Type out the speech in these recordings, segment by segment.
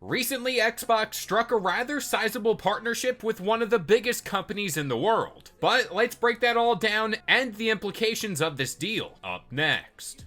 Recently, Xbox struck a rather sizable partnership with one of the biggest companies in the world. But let's break that all down and the implications of this deal up next.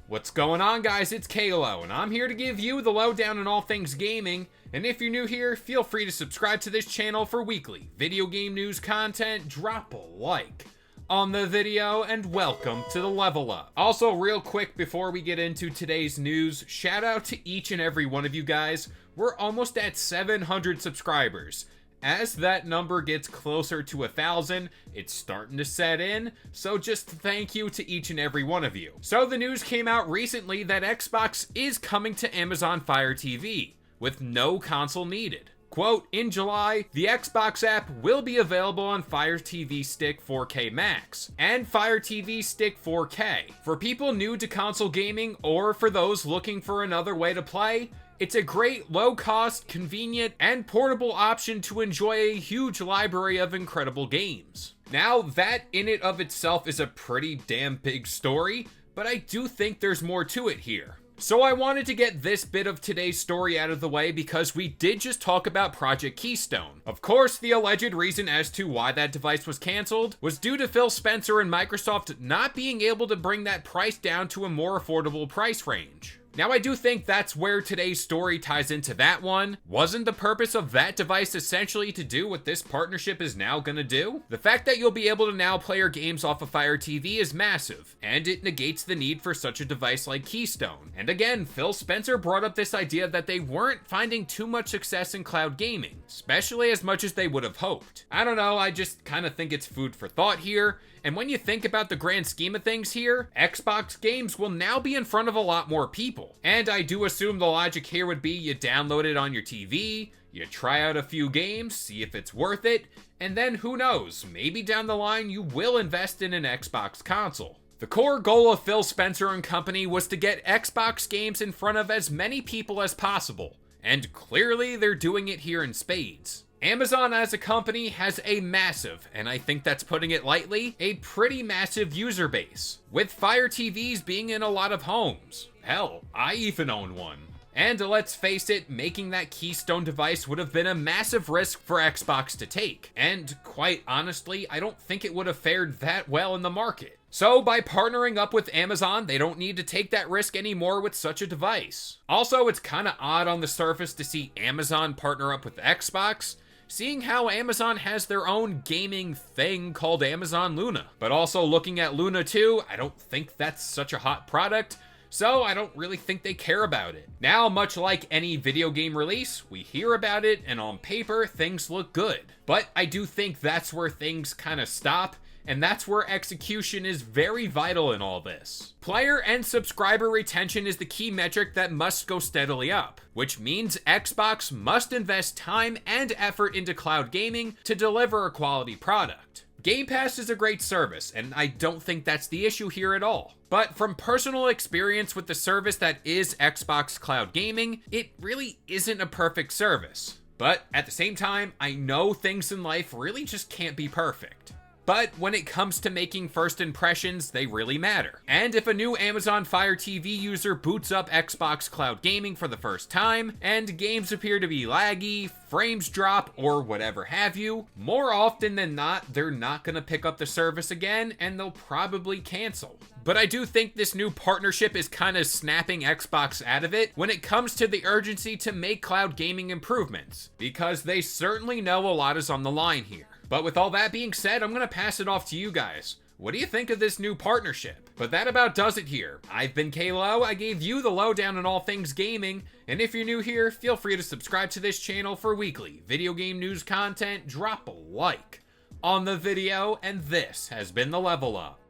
What's going on, guys? It's Kalo, and I'm here to give you the lowdown on all things gaming. And if you're new here, feel free to subscribe to this channel for weekly video game news content. Drop a like on the video, and welcome to the Level Up. Also, real quick before we get into today's news, shout out to each and every one of you guys. We're almost at 700 subscribers. As that number gets closer to 1,000, it's starting to set in, so just thank you to each and every one of you. So the news came out recently that Xbox is coming to Amazon Fire TV, with no console needed. Quote, in July, the Xbox app will be available on Fire TV Stick 4K Max and Fire TV Stick 4K. For people new to console gaming or for those looking for another way to play, it's a great, low-cost, convenient, and portable option to enjoy a huge library of incredible games. Now, that in and of itself is a pretty damn big story, but I do think there's more to it here. So I wanted to get this bit of today's story out of the way because we did just talk about Project Keystone. Of course, the alleged reason as to why that device was canceled was due to Phil Spencer and Microsoft not being able to bring that price down to a more affordable price range. Now, I do think that's where today's story ties into that one. Wasn't the purpose of that device essentially to do what this partnership is now gonna do? The fact that you'll be able to now play your games off of Fire TV is massive, and it negates the need for such a device like Keystone. And again, Phil Spencer brought up this idea that they weren't finding too much success in cloud gaming, especially as much as they would have hoped. I don't know, I just kind of think it's food for thought here. And when you think about the grand scheme of things here, Xbox games will now be in front of a lot more people. And I do assume the logic here would be you download it on your TV, you try out a few games, see if it's worth it, and then who knows, maybe down the line you will invest in an Xbox console. The core goal of Phil Spencer and company was to get Xbox games in front of as many people as possible. And clearly they're doing it here in spades. Amazon as a company has a massive, and I think that's putting it lightly, a pretty massive user base, with Fire TVs being in a lot of homes. Hell, I even own one. And let's face it, making that Keystone device would have been a massive risk for Xbox to take. And quite honestly, I don't think it would have fared that well in the market. So by partnering up with Amazon, they don't need to take that risk anymore with such a device. Also, it's kind of odd on the surface to see Amazon partner up with Xbox, seeing how Amazon has their own gaming thing called Amazon Luna. But also looking at Luna 2, I don't think that's such a hot product, so I don't really think they care about it. Now, much like any video game release, we hear about it, and on paper, things look good. But I do think that's where things kind of stop, and that's where execution is very vital in all this. Player and subscriber retention is the key metric that must go steadily up, which means Xbox must invest time and effort into cloud gaming to deliver a quality product. Game Pass is a great service, and I don't think that's the issue here at all. But from personal experience with the service that is Xbox Cloud Gaming, it really isn't a perfect service. But at the same time, I know things in life really just can't be perfect. But when it comes to making first impressions, they really matter. And if a new Amazon Fire TV user boots up Xbox Cloud Gaming for the first time, and games appear to be laggy, frames drop, or whatever have you, more often than not, they're not gonna pick up the service again, and they'll probably cancel. But I do think this new partnership is kind of snapping Xbox out of it when it comes to the urgency to make cloud gaming improvements, because they certainly know a lot is on the line here. But with all that being said, I'm going to pass it off to you guys. What do you think of this new partnership? But that about does it here. I've been Kalo, I gave you the lowdown on all things gaming, and if you're new here, feel free to subscribe to this channel for weekly video game news content, drop a like on the video, and this has been the Level Up.